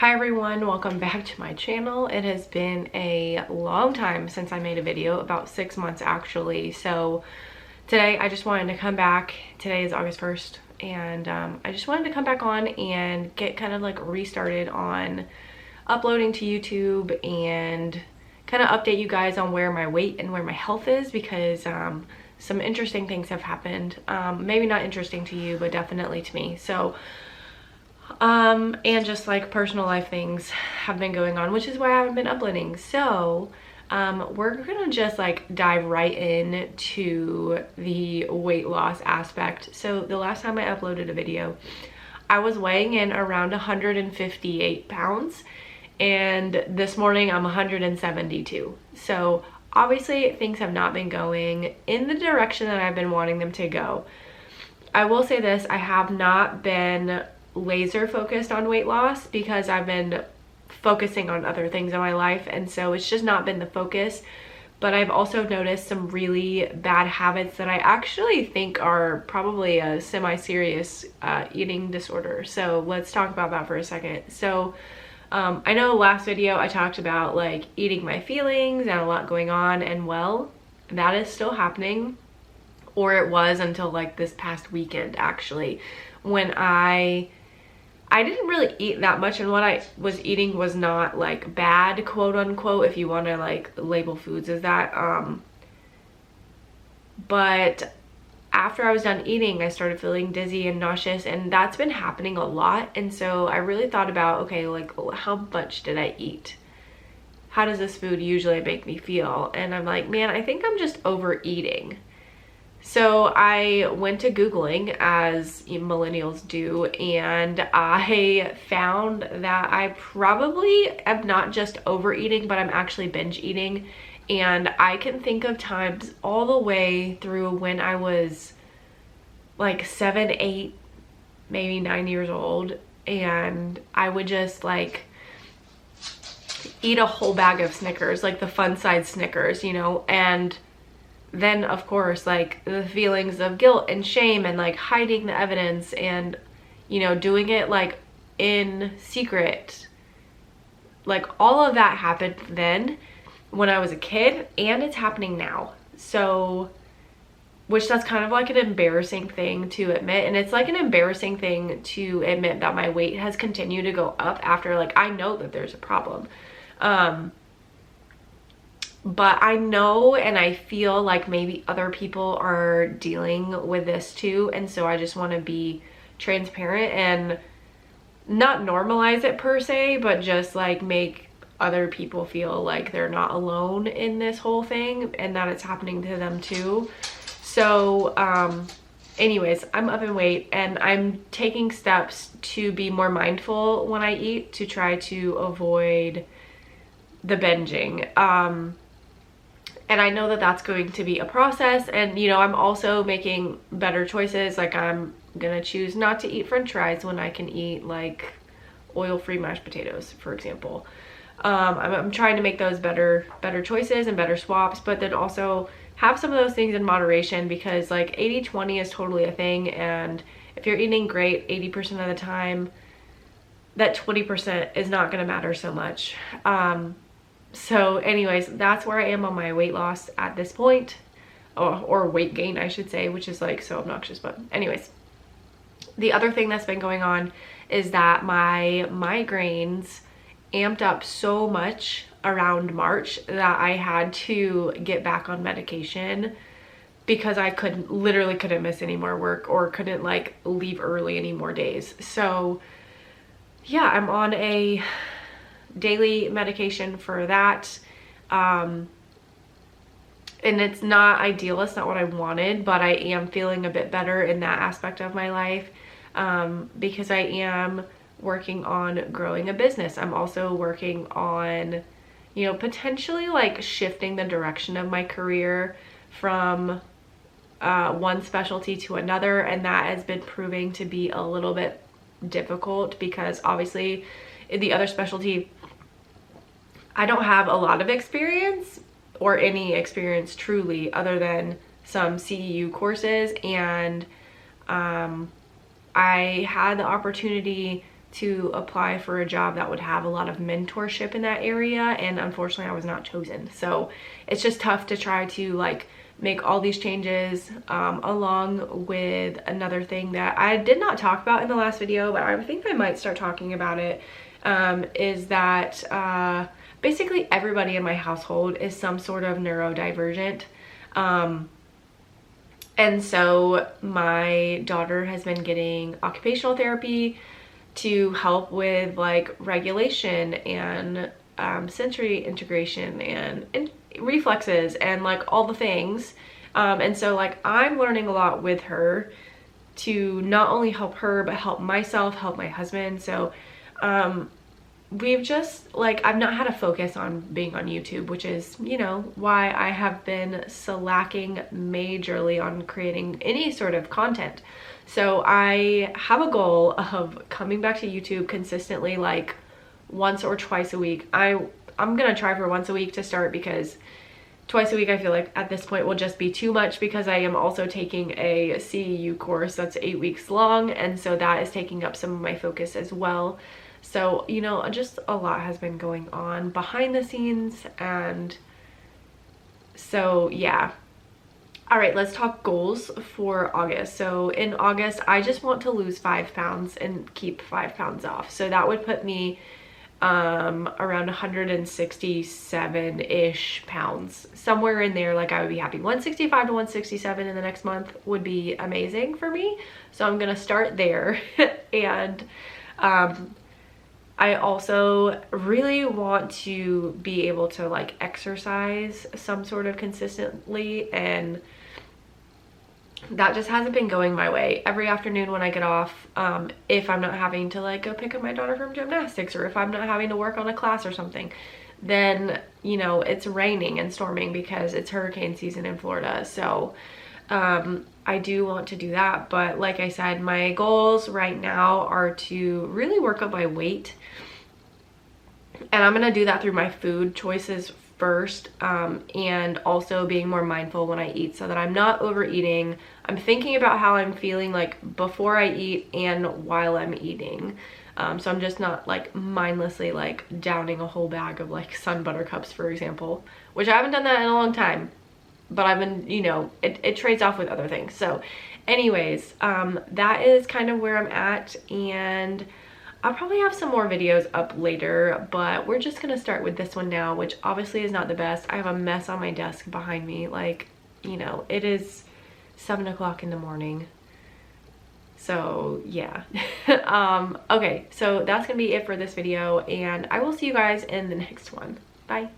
Hi everyone, welcome back to my channel. It has been a long time since I made a video, about 6 months actually. So today I just wanted to come back. Today is August 1st and I just wanted to come back on and get kind of like restarted on uploading to YouTube and kind of update you guys on where my weight and where my health is, because some interesting things have happened. Maybe not interesting to you, but definitely to me. So and just like personal life things have been going on, which is why I haven't been uploading. So we're gonna just like dive right in to the weight loss aspect. So the last time I uploaded a video, I was weighing in around 158 pounds, and this morning I'm 172. So obviously things have not been going in the direction that I've been wanting them to go. I will say this, I have not been laser focused on weight loss because I've been focusing on other things in my life, and so it's just not been the focus. But I've also noticed some really bad habits that I actually think are probably a semi-serious eating disorder. So let's talk about that for a second. So I know last video I talked about like eating my feelings and a lot going on, and well, that is still happening, or it was until like this past weekend actually, when I didn't really eat that much, and what I was eating was not like bad, quote unquote, if you want to like label foods as that. But after I was done eating, I started feeling dizzy and nauseous, and that's been happening a lot. And so I really thought about, okay, like how much did I eat? How does this food usually make me feel? And I'm like, man, I think I'm just overeating. So I went to Googling, as millennials do, and I found that I probably am not just overeating, but I'm actually binge eating. And I can think of times all the way through when I was like 7, 8, maybe 9 years old, and I would just like eat a whole bag of Snickers, like the fun size Snickers, you know, and then of course like the feelings of guilt and shame and like hiding the evidence and, you know, doing it like in secret, like all of that happened then when I was a kid, and it's happening now. So, which that's kind of like an embarrassing thing to admit, and it's like an embarrassing thing to admit that my weight has continued to go up after, like, I know that there's a problem. But I know and I feel like maybe other people are dealing with this too. And so I just want to be transparent and not normalize it per se, but just like make other people feel like they're not alone in this whole thing and that it's happening to them too. So anyways, I'm up in weight and I'm taking steps to be more mindful when I eat, to try to avoid the binging. And I know that that's going to be a process, and you know, I'm also making better choices. Like I'm gonna choose not to eat french fries when I can eat like oil-free mashed potatoes, for example. I'm trying to make those better choices and better swaps, but then also have some of those things in moderation, because like 80-20 is totally a thing, and if you're eating great 80% of the time, that 20% is not gonna matter so much. So anyways, that's where I am on my weight loss at this point, or weight gain I should say, which is like so obnoxious. But anyways, the other thing that's been going on is that my migraines amped up so much around March that I had to get back on medication, because I literally couldn't miss any more work or couldn't like leave early any more days. So yeah, I'm on a daily medication for that, and it's not ideal, it's not what I wanted, but I am feeling a bit better in that aspect of my life, because I am working on growing a business. I'm also working on, you know, potentially like shifting the direction of my career from one specialty to another, and that has been proving to be a little bit difficult, because obviously in the other specialty I don't have a lot of experience, or any experience truly, other than some CEU courses, and I had the opportunity to apply for a job that would have a lot of mentorship in that area, and unfortunately I was not chosen. So it's just tough to try to like make all these changes, along with another thing that I did not talk about in the last video, but I think I might start talking about it, is that basically everybody in my household is some sort of neurodivergent. And so my daughter has been getting occupational therapy to help with like regulation and sensory integration and reflexes and like all the things. And so like I'm learning a lot with her to not only help her, but help myself, help my husband. So we've just like, I've not had a focus on being on YouTube, which is, you know, why I have been slacking majorly on creating any sort of content. So I have a goal of coming back to YouTube consistently, like once or twice a week. I'm gonna try for once a week to start, because twice a week I feel like at this point will just be too much, because I am also taking a CEU course that's 8 weeks long, and so that is taking up some of my focus as well. So, you know, just a lot has been going on behind the scenes, and so yeah. All right, let's talk goals for August. So in August, I just want to lose 5 pounds and keep 5 pounds off. So that would put me around 167-ish pounds, somewhere in there. Like I would be happy. 165 to 167 in the next month would be amazing for me. So I'm gonna start there. And I also really want to be able to like exercise some sort of consistently, and that just hasn't been going my way. Every afternoon when I get off, if I'm not having to like go pick up my daughter from gymnastics, or if I'm not having to work on a class or something, then, you know, it's raining and storming because it's hurricane season in Florida. So I do want to do that, but like I said, my goals right now are to really work on my weight, and I'm gonna do that through my food choices first, and also being more mindful when I eat, so that I'm not overeating. I'm thinking about how I'm feeling like before I eat and while I'm eating, so I'm just not like mindlessly like downing a whole bag of like Sun Buttercups, for example, which I haven't done that in a long time, but I've been, you know, it trades off with other things. So anyways, that is kind of where I'm at, and I'll probably have some more videos up later, but we're just gonna start with this one now, which obviously is not the best. I have a mess on my desk behind me. Like, you know, it is 7 o'clock in the morning. So yeah. Okay, so that's gonna be it for this video, and I will see you guys in the next one. Bye.